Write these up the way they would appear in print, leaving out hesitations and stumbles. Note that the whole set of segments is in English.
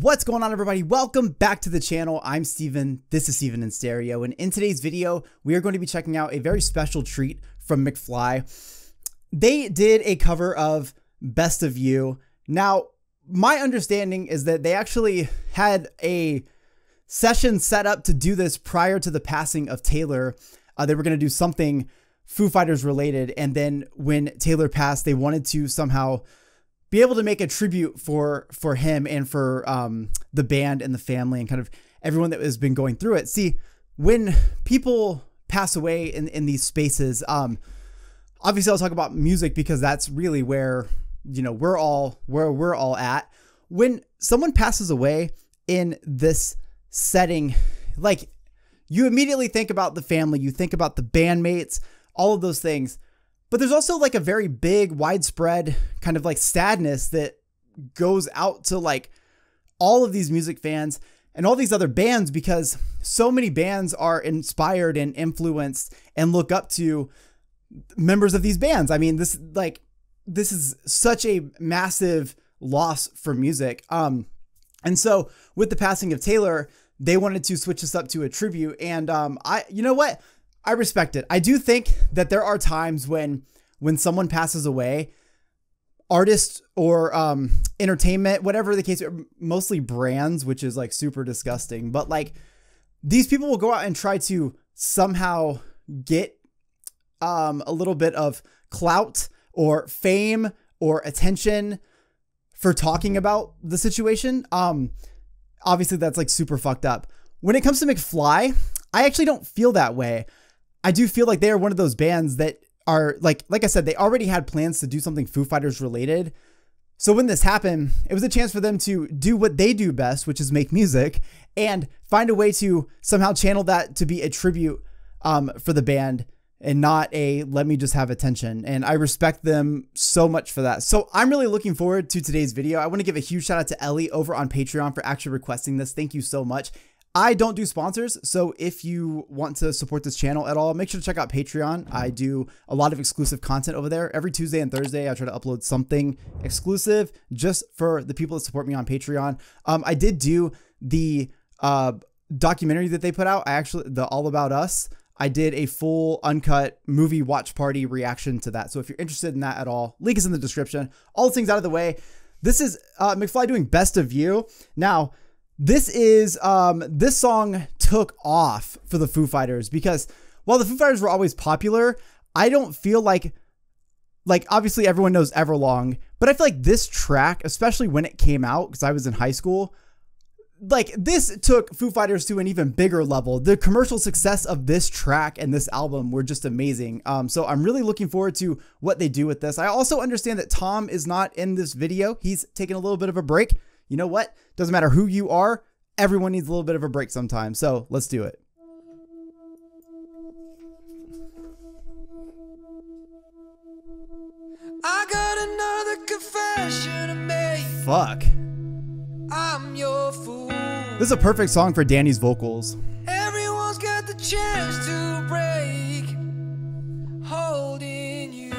What's going on, everybody? Welcome back to the channel. I'm Steven. This is Steven in Stereo, and in today's video we are going to be checking out a very special treat from McFly. They did a cover of Best of You. Now, my understanding is that they actually had a session set up to do this prior to the passing of Taylor. They were going to do something Foo Fighters related, and then when Taylor passed, they wanted to somehow be able to make a tribute for him and for the band and the family and kind of everyone that has been going through it. See, when people pass away in these spaces, obviously I'll talk about music because that's really where, you know, we're all at. When someone passes away in this setting, like, you immediately think about the family, you think about the bandmates, all of those things. But there's also like a very big, widespread kind of like sadness that goes out to like all of these music fans and all these other bands, because so many bands are inspired and influenced and look up to members of these bands. I mean, this is such a massive loss for music. And so with the passing of Taylor, they wanted to switch this up to a tribute. And you know what? I respect it. I do think that there are times when someone passes away, artists or entertainment, whatever the case, mostly brands, which is like super disgusting, but like these people will go out and try to somehow get a little bit of clout or fame or attention for talking about the situation. Obviously that's like super fucked up. When it comes to McFly, I actually don't feel that way. I do feel like they are one of those bands that are like I said, they already had plans to do something Foo Fighters related. So when this happened, it was a chance for them to do what they do best, which is make music, and find a way to somehow channel that to be a tribute for the band and not a let me just have attention. And I respect them so much for that. So I'm really looking forward to today's video. I want to give a huge shout out to Ellie over on Patreon for actually requesting this. Thank you so much. I don't do sponsors, so if you want to support this channel at all, make sure to check out Patreon. I do a lot of exclusive content over there. Every Tuesday and Thursday, I try to upload something exclusive just for the people that support me on Patreon. I did do the documentary that they put out. The All About Us. I did a full uncut movie watch party reaction to that. So if you're interested in that at all, link is in the description. All the things out of the way. This is McFly doing Best of You. Now, this song took off for the Foo Fighters because while the Foo Fighters were always popular, I don't feel like obviously everyone knows Everlong, but I feel like this track, especially when it came out, because I was in high school, like this took Foo Fighters to an even bigger level. The commercial success of this track and this album were just amazing. So I'm really looking forward to what they do with this. I also understand that Tom is not in this video. He's taking a little bit of a break. You know what? Doesn't matter who you are. Everyone needs a little bit of a break sometimes. So let's do it. I got another confession to make. Fuck. I'm your fool. This is a perfect song for Danny's vocals. Everyone's got the chance to break. Holding you.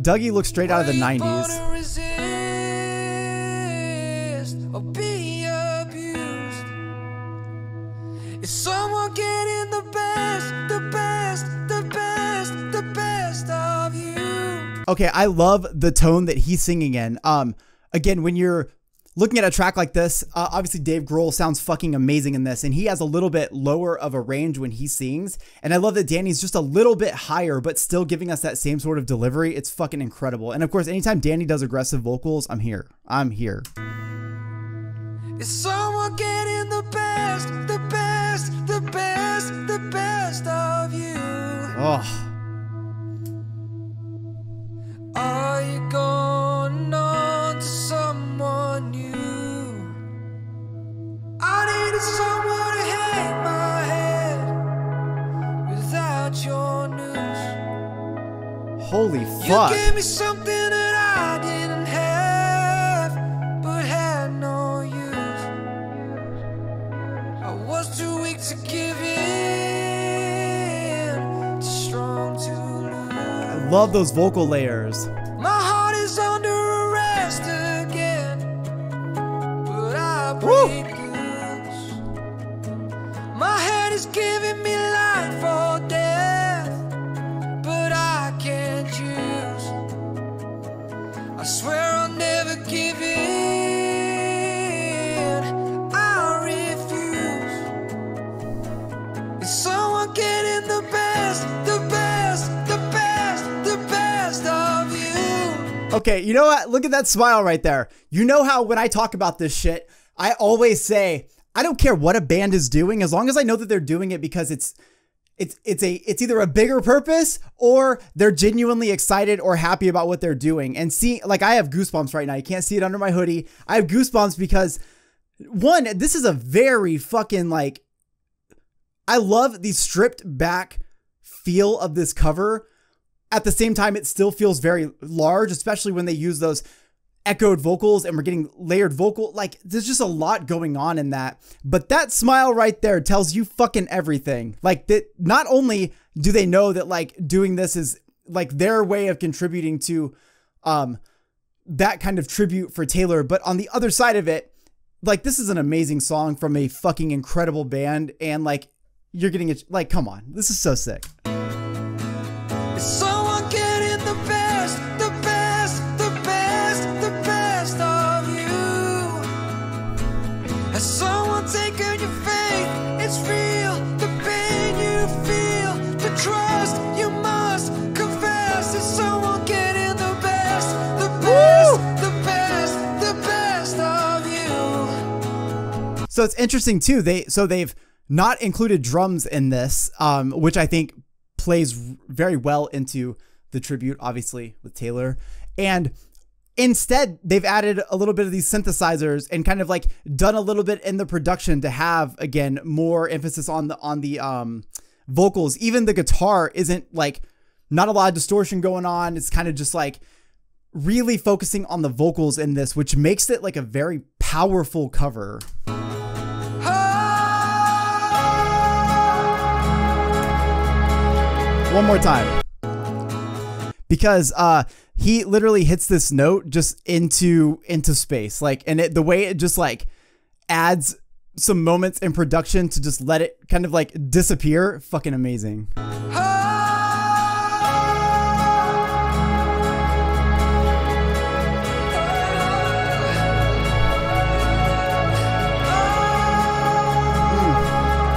Dougie looks straight out of the 90s. Or be abused. Is someone getting the best of you? Okay, I love the tone that he's singing in. Again, when you're looking at a track like this, obviously Dave Grohl sounds fucking amazing in this, and he has a little bit lower of a range when he sings. And I love that Danny's just a little bit higher, but still giving us that same sort of delivery. It's fucking incredible. And of course, anytime Danny does aggressive vocals, I'm here. I'm here. Is someone getting the best of you? Oh. Are you going on to someone new? I needed someone to hang my head without your news. Holy fuck. You gave me something that I didn't have, but had no use. I was too weak to give in, too strong to lose. I love those vocal layers. My heart is under arrest again. refuse. My head is giving me life or death, but I can't choose. I swear I'll never give in. I refuse. Is someone getting the best, the best, the best, the best of you? Okay, you know what? Look at that smile right there. You know how when I talk about this shit, I always say, I don't care what a band is doing, as long as I know that they're doing it because it's either a bigger purpose or they're genuinely excited or happy about what they're doing. And see, like, I have goosebumps right now. You can't see it under my hoodie. I have goosebumps because, one, this is a very fucking, like, I love the stripped back feel of this cover. At the same time, it still feels very large, especially when they use those echoed vocals and we're getting layered vocal. Like, there's just a lot going on in that. But that smile right there tells you fucking everything. Like, that not only do they know that, like, doing this is like their way of contributing to that kind of tribute for Taylor, but on the other side of it, like, this is an amazing song from a fucking incredible band, and like, you're getting it. Like, come on, this is so sick. Is someone getting the best, the best, the best, the best of you? Has someone taken your faith? It's real, the pain you feel, the trust you must confess. Is someone getting the best, the best, the best, the best of you? So it's interesting too. They've not included drums in this, which I think plays very well into the tribute, obviously, with Taylor. And instead, they've added a little bit of these synthesizers and kind of like done a little bit in the production to have, again, more emphasis on the vocals. Even the guitar isn't like, not a lot of distortion going on. It's kind of just like really focusing on the vocals in this, which makes it like a very powerful cover. One more time, because he literally hits this note just into space, like, and the way it just like adds some moments in production to just let it kind of like disappear. Fucking amazing.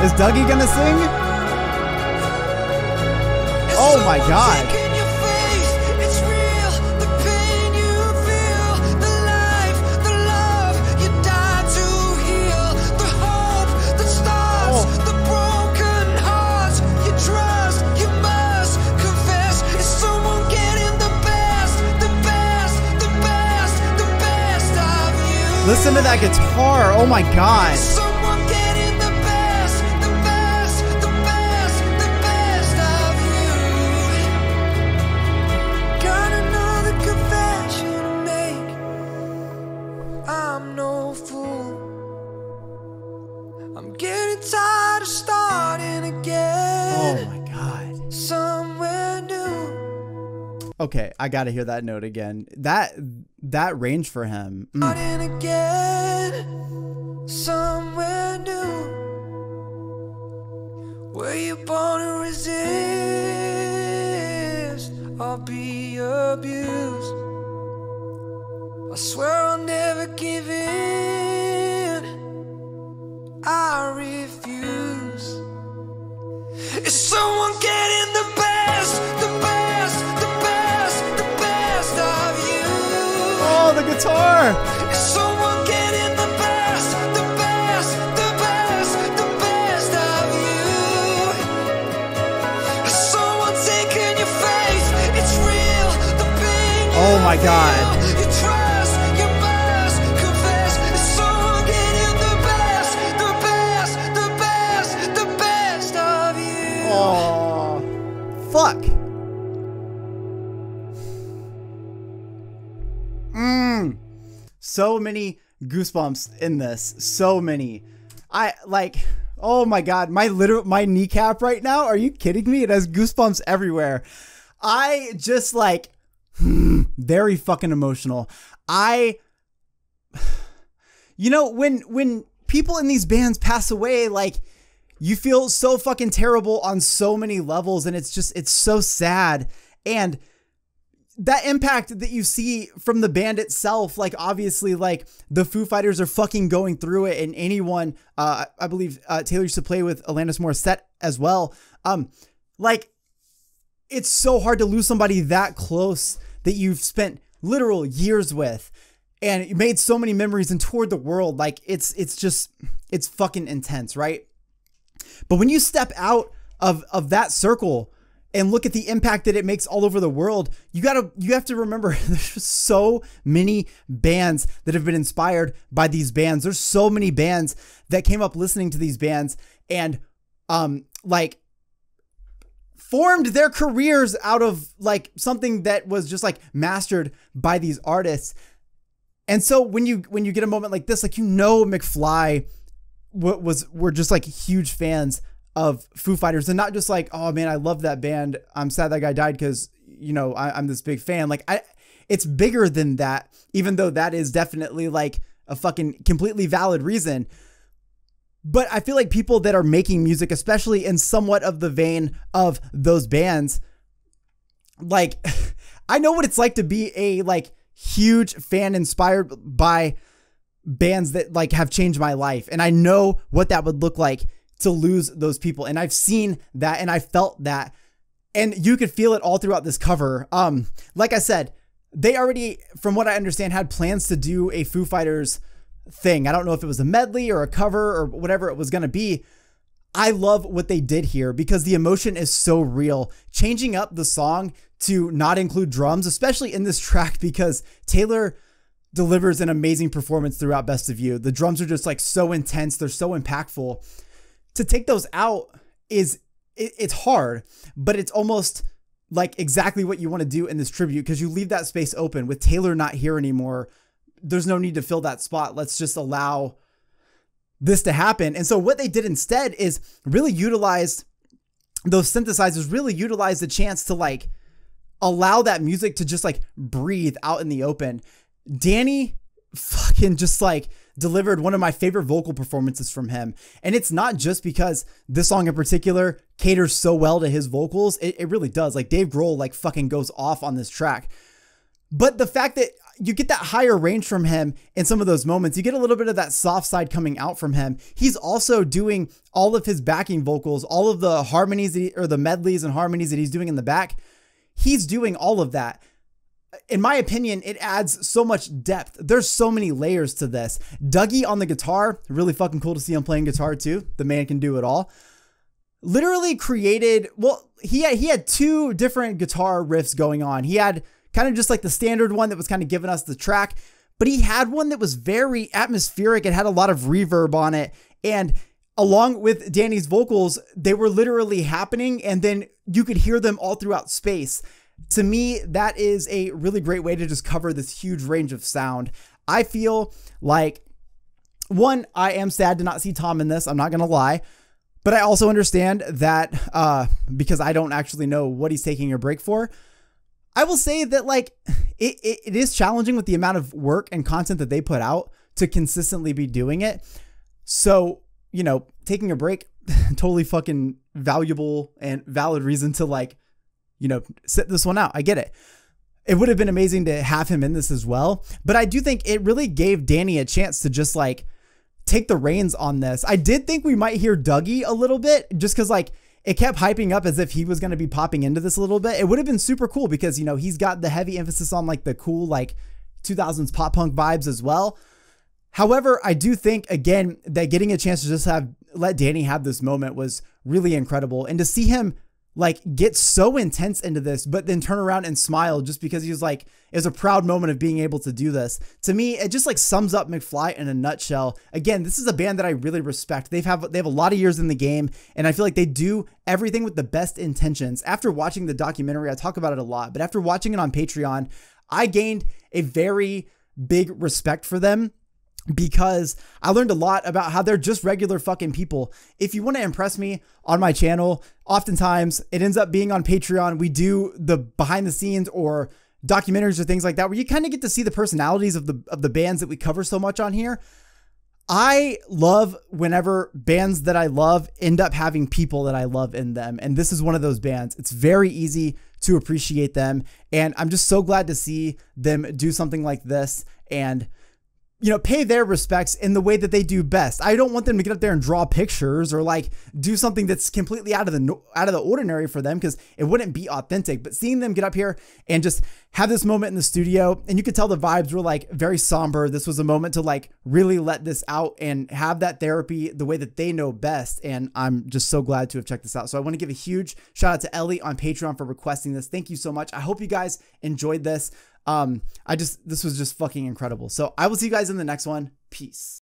Is Dougie gonna sing? Oh my God. Listen to that guitar. Oh my God. I'm getting tired of starting again. Oh my God. Somewhere new. Okay, I gotta hear that note again. That range for him. Starting again. Somewhere new. Were you born to resist or be abused? I swear I'll never give in. I refuse. Is someone getting the best, the best, the best, the best of you? Oh, the guitar. Is someone getting the best, the best, the best, the best of you? Is someone taking your faith? It's real, the pain. Oh my God. You trust, you must confess. Is someone getting the best, the best, the best, the best of you? Oh, fuck. So many goosebumps in this. So many. I like, oh my God, my kneecap right now. Are you kidding me? It has goosebumps everywhere. I just like, very fucking emotional. You know, when people in these bands pass away, like, you feel so fucking terrible on so many levels, and it's so sad. And that impact that you see from the band itself, like, obviously, like, the Foo Fighters are fucking going through it, and anyone, I believe Taylor used to play with Alanis Morissette as well. Like, it's so hard to lose somebody that close that you've spent literal years with, and you made so many memories and toured the world. Like, it's fucking intense, right? But when you step out of that circle and look at the impact that it makes all over the world, you have to remember there's so many bands that have been inspired by these bands. There's so many bands that came up listening to these bands and like formed their careers out of like something that was just like mastered by these artists. And so when you get a moment like this, like, you know, McFly were just like huge fans of Foo Fighters, and not just like, oh man, I love that band, I'm sad that guy died because, you know, I'm this big fan. Like, it's bigger than that, even though that is definitely like a fucking completely valid reason. But I feel like people that are making music, especially in somewhat of the vein of those bands, like, I know what it's like to be a like huge fan inspired by bands that like have changed my life. And I know what that would look like to lose those people. And I've seen that and I felt that, and you could feel it all throughout this cover. Like I said, they already, from what I understand, had plans to do a Foo Fighters thing. I don't know if it was a medley or a cover or whatever it was going to be. I love what they did here because the emotion is so real. Changing up the song to not include drums, especially in this track, because Taylor delivers an amazing performance throughout Best of You. The drums are just like so intense. They're so impactful. To take those out it's hard, but it's almost like exactly what you want to do in this tribute, because you leave that space open. With Taylor not here anymore, there's no need to fill that spot. Let's just allow this to happen. And so what they did instead is really utilize those synthesizers, really utilize the chance to like allow that music to just like breathe out in the open. Danny fucking just like delivered one of my favorite vocal performances from him. And it's not just because this song in particular caters so well to his vocals. It really does. Like, Dave Grohl like fucking goes off on this track. But the fact that you get that higher range from him in some of those moments, you get a little bit of that soft side coming out from him. He's also doing all of his backing vocals, all of the harmonies or the medleys and harmonies that he's doing in the back. He's doing all of that. In my opinion, it adds so much depth. There's so many layers to this. Dougie on the guitar, really fucking cool to see him playing guitar too. The man can do it all. Literally created, well, he had two different guitar riffs going on. He had kind of just like the standard one that was kind of giving us the track, but he had one that was very atmospheric. It had a lot of reverb on it. And along with Danny's vocals, they were literally happening, and then you could hear them all throughout space. To me, that is a really great way to just cover this huge range of sound. I feel like, one, I am sad to not see Tom in this. I'm not going to lie. But I also understand that because I don't actually know what he's taking a break for. I will say that like it is challenging with the amount of work and content that they put out to consistently be doing it. So, you know, taking a break, totally fucking valuable and valid reason to like, you know, sit this one out. I get it. It would have been amazing to have him in this as well. But I do think it really gave Danny a chance to just like take the reins on this. I did think we might hear Dougie a little bit just because like it kept hyping up as if he was going to be popping into this a little bit. It would have been super cool because, you know, he's got the heavy emphasis on like the cool, like 2000s pop punk vibes as well. However, I do think, again, that getting a chance to just let Danny have this moment was really incredible. And to see him like get so intense into this, but then turn around and smile just because he was like, it was a proud moment of being able to do this. To me, it just like sums up McFly in a nutshell. Again, this is a band that I really respect. They have a lot of years in the game, and I feel like they do everything with the best intentions. After watching the documentary, I talk about it a lot, but after watching it on Patreon, I gained a very big respect for them, because I learned a lot about how they're just regular fucking people. If you want to impress me on my channel, oftentimes it ends up being on Patreon. We do the behind the scenes or documentaries or things like that, where you kind of get to see the personalities of the bands that we cover so much on here. I love whenever bands that I love end up having people that I love in them. And this is one of those bands. It's very easy to appreciate them. And I'm just so glad to see them do something like this and, you know, pay their respects in the way that they do best. I don't want them to get up there and draw pictures or like do something that's completely out of the ordinary for them, because it wouldn't be authentic. But seeing them get up here and just have this moment in the studio, and you could tell the vibes were like very somber. This was a moment to like really let this out and have that therapy the way that they know best. And I'm just so glad to have checked this out. So I want to give a huge shout out to Ellie on Patreon for requesting this. Thank you so much. I hope you guys enjoyed this. This was just fucking incredible. So I will see you guys in the next one. Peace.